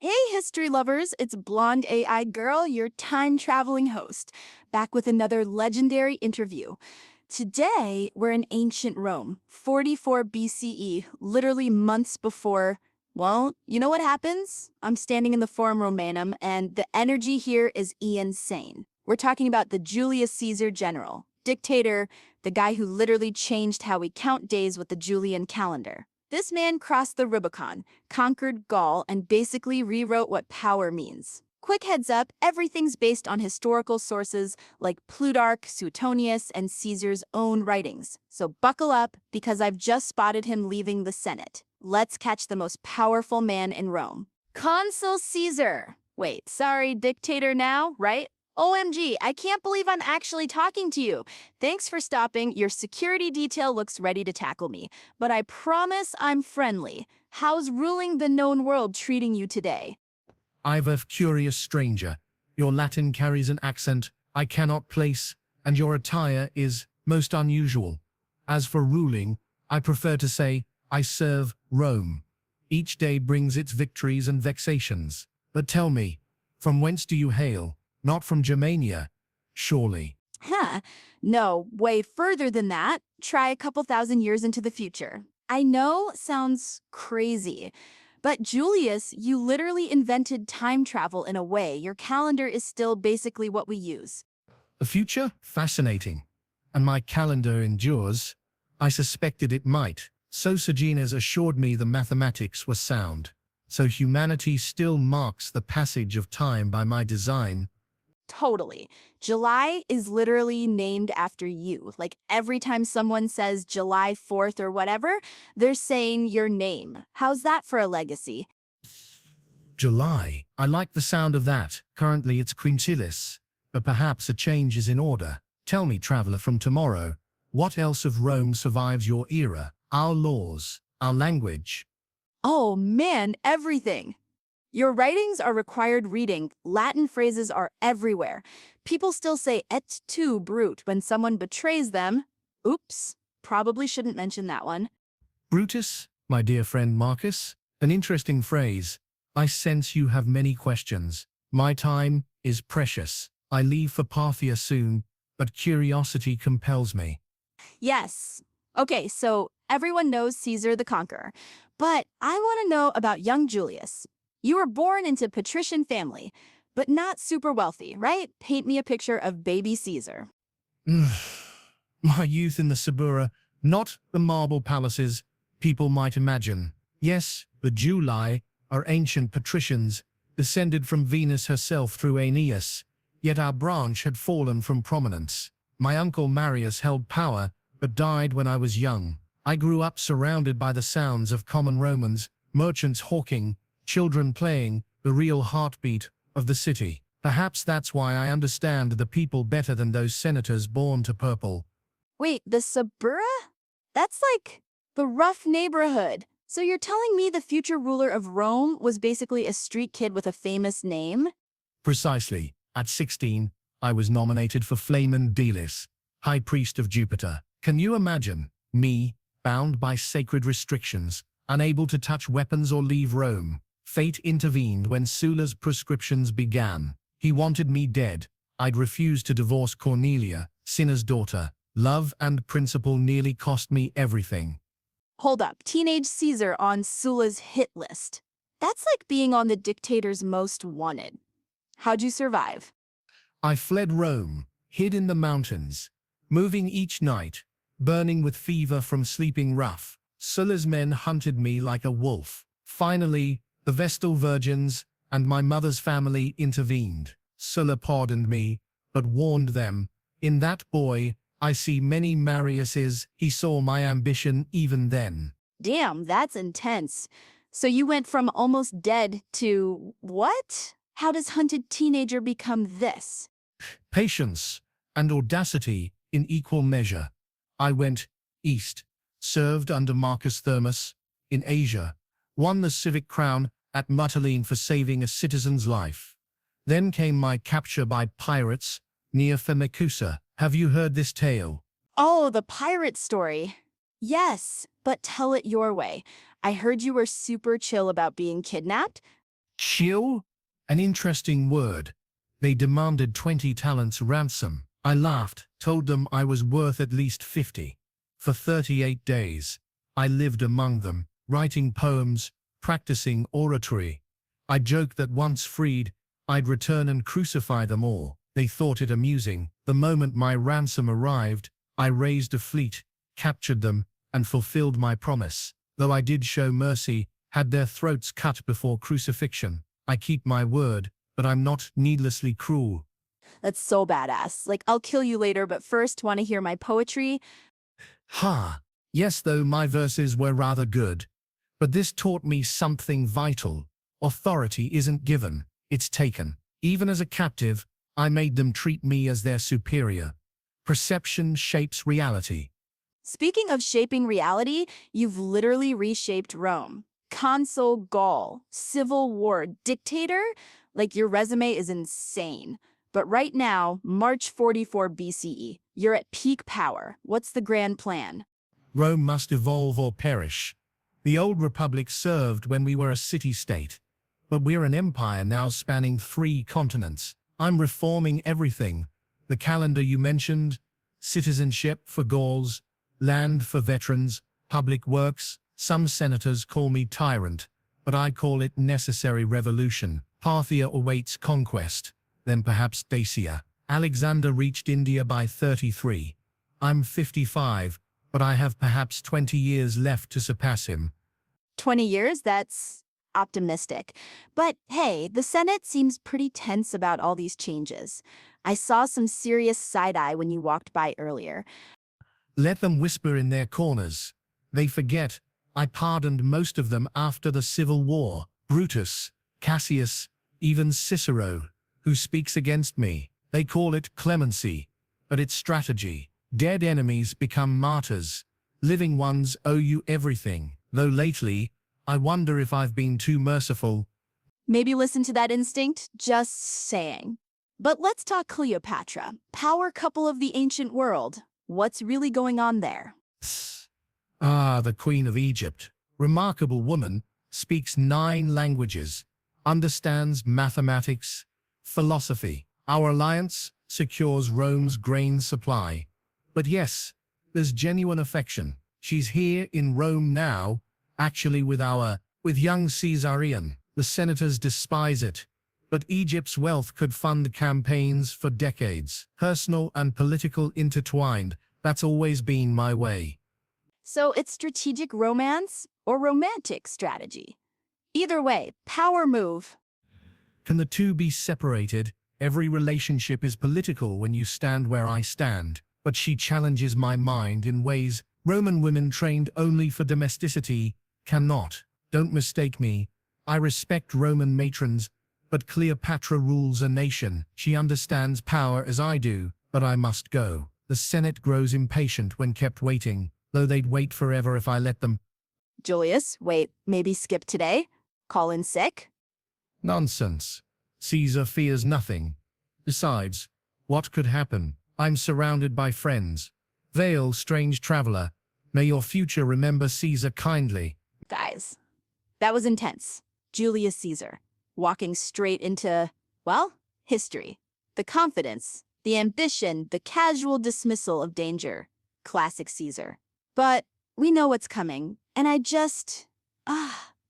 Hey, history lovers, it's Blonde AI Girl, your time traveling host, back with another legendary interview. Today, we're in ancient Rome, 44 BCE, literally months before. Well, you know what happens? I'm standing in the Forum Romanum, and the energy here is insane. We're talking about the Julius Caesar general, dictator, the guy who literally changed how we count days with the Julian calendar. This man crossed the Rubicon, conquered Gaul, and basically rewrote what power means. Quick heads up, everything's based on historical sources like Plutarch, Suetonius, and Caesar's own writings. So buckle up, because I've just spotted him leaving the Senate. Let's catch the most powerful man in Rome. Consul Caesar! Wait, sorry, dictator now, right? OMG, I can't believe I'm actually talking to you. Thanks for stopping. Your security detail looks ready to tackle me, but I promise I'm friendly. How's ruling the known world treating you today? I've a curious stranger. Your Latin carries an accent I cannot place, and your attire is most unusual. As for ruling, I prefer to say, I serve Rome. Each day brings its victories and vexations. But tell me, from whence do you hail? Not from Germania, surely. Huh, no, way further than that. Try a couple thousand years into the future. I know, sounds crazy. But Julius, you literally invented time travel in a way. Your calendar is still basically what we use. The future? Fascinating. And my calendar endures. I suspected it might. So Sejanus assured me the mathematics were sound. So humanity still marks the passage of time by my design. Totally. July is literally named after you. Like every time someone says July 4th or whatever, they're saying your name. How's that for a legacy? July. I like the sound of that. Currently it's quintilis, but perhaps a change is in order. Tell me, traveler from tomorrow, what else of Rome survives your era? Our laws, our language. Oh man, everything. Your writings are required reading. Latin phrases are everywhere. People still say et tu, brute, when someone betrays them. Oops, probably shouldn't mention that one. Brutus, my dear friend Marcus, an interesting phrase. I sense you have many questions. My time is precious. I leave for Parthia soon, but curiosity compels me. Yes. Okay, so everyone knows Caesar the Conqueror, but I want to know about young Julius. You were born into patrician family, but not super wealthy, right? Paint me a picture of baby Caesar. My youth in the Suburra, not the marble palaces people might imagine. Yes, the Julii are ancient patricians, descended from Venus herself through Aeneas, yet our branch had fallen from prominence. My uncle Marius held power, but died when I was young. I grew up surrounded by the sounds of common Romans, merchants hawking, children playing, the real heartbeat of the city. Perhaps that's why I understand the people better than those senators born to purple. Wait, the Suburra? That's like the rough neighborhood. So you're telling me the future ruler of Rome was basically a street kid with a famous name? Precisely. At 16, I was nominated for Flamen Delis, High Priest of Jupiter. Can you imagine me, bound by sacred restrictions, unable to touch weapons or leave Rome? Fate intervened when Sulla's proscriptions began. He wanted me dead. I'd refused to divorce Cornelia, Cinna's daughter. Love and principle nearly cost me everything. Hold up, teenage Caesar on Sulla's hit list. That's like being on the dictator's most wanted. How'd you survive? I fled Rome, hid in the mountains, moving each night, burning with fever from sleeping rough. Sulla's men hunted me like a wolf. Finally, the Vestal virgins and my mother's family intervened. Sulla pardoned me, but warned them, in that boy, I see many Mariuses. He saw my ambition even then. Damn, that's intense. So you went from almost dead to what? How does hunted teenager become this? Patience and audacity in equal measure. I went east, served under Marcus Thermus in Asia, won the civic crown at Mytilene for saving a citizen's life. Then came my capture by pirates near Famacusa. Have you heard this tale? Oh, the pirate story. Yes, but tell it your way. I heard you were super chill about being kidnapped. Chill? An interesting word. They demanded 20 talents ransom. I laughed, told them I was worth at least 50. For 38 days, I lived among them, writing poems, practicing oratory. I joked that once freed, I'd return and crucify them all. They thought it amusing. The moment my ransom arrived, I raised a fleet, captured them, and fulfilled my promise. Though I did show mercy, had their throats cut before crucifixion. I keep my word, but I'm not needlessly cruel. That's so badass. Like, I'll kill you later, but first, want to hear my poetry? Ha! Yes, though my verses were rather good. But this taught me something vital. Authority isn't given, it's taken. Even as a captive, I made them treat me as their superior. Perception shapes reality. Speaking of shaping reality, you've literally reshaped Rome. Consul Gaul, civil war, dictator? Like, your resume is insane. But right now, March 44 BCE, you're at peak power. What's the grand plan? Rome must evolve or perish. The old republic served when we were a city-state. But we're an empire now spanning 3 continents. I'm reforming everything. The calendar you mentioned, citizenship for Gauls, land for veterans, public works. Some senators call me tyrant, but I call it necessary revolution. Parthia awaits conquest, then perhaps Dacia. Alexander reached India by 33. I'm 55, but I have perhaps 20 years left to surpass him. 20 years? That's optimistic. But hey, the Senate seems pretty tense about all these changes. I saw some serious side-eye when you walked by earlier. Let them whisper in their corners. They forget I pardoned most of them after the Civil War. Brutus, Cassius, even Cicero, who speaks against me. They call it clemency, but it's strategy. Dead enemies become martyrs. Living ones owe you everything. Though lately, I wonder if I've been too merciful. Maybe listen to that instinct? Just saying. But let's talk Cleopatra, power couple of the ancient world. What's really going on there? Ah, the Queen of Egypt. Remarkable woman, speaks 9 languages, understands mathematics, philosophy. Our alliance secures Rome's grain supply. But yes, there's genuine affection. She's here in Rome now, actually with young Caesarion. The senators despise it, but Egypt's wealth could fund campaigns for decades. Personal and political intertwined. That's always been my way. So it's strategic romance or romantic strategy? Either way, power move. Can the two be separated? Every relationship is political when you stand where I stand, but she challenges my mind in ways Roman women trained only for domesticity cannot. Don't mistake me. I respect Roman matrons, but Cleopatra rules a nation. She understands power as I do, but I must go. The Senate grows impatient when kept waiting, though they'd wait forever if I let them. Julius, wait, maybe skip today? Call in sick? Nonsense. Caesar fears nothing. Besides, what could happen? I'm surrounded by friends. Veil, strange traveler. May your future remember Caesar kindly. Guys, that was intense. Julius Caesar, walking straight into, well, history. The confidence, the ambition, the casual dismissal of danger. Classic Caesar. But we know what's coming, and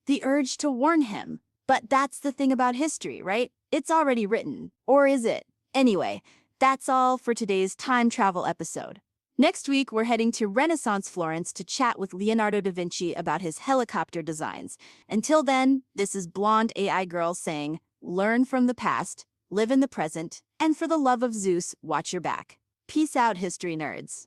the urge to warn him. But that's the thing about history, right? It's already written. Or is it? Anyway, that's all for today's time travel episode. Next week, we're heading to Renaissance Florence to chat with Leonardo da Vinci about his helicopter designs. Until then, this is Blonde AI Girl saying, learn from the past, live in the present, and for the love of Zeus, watch your back. Peace out, history nerds.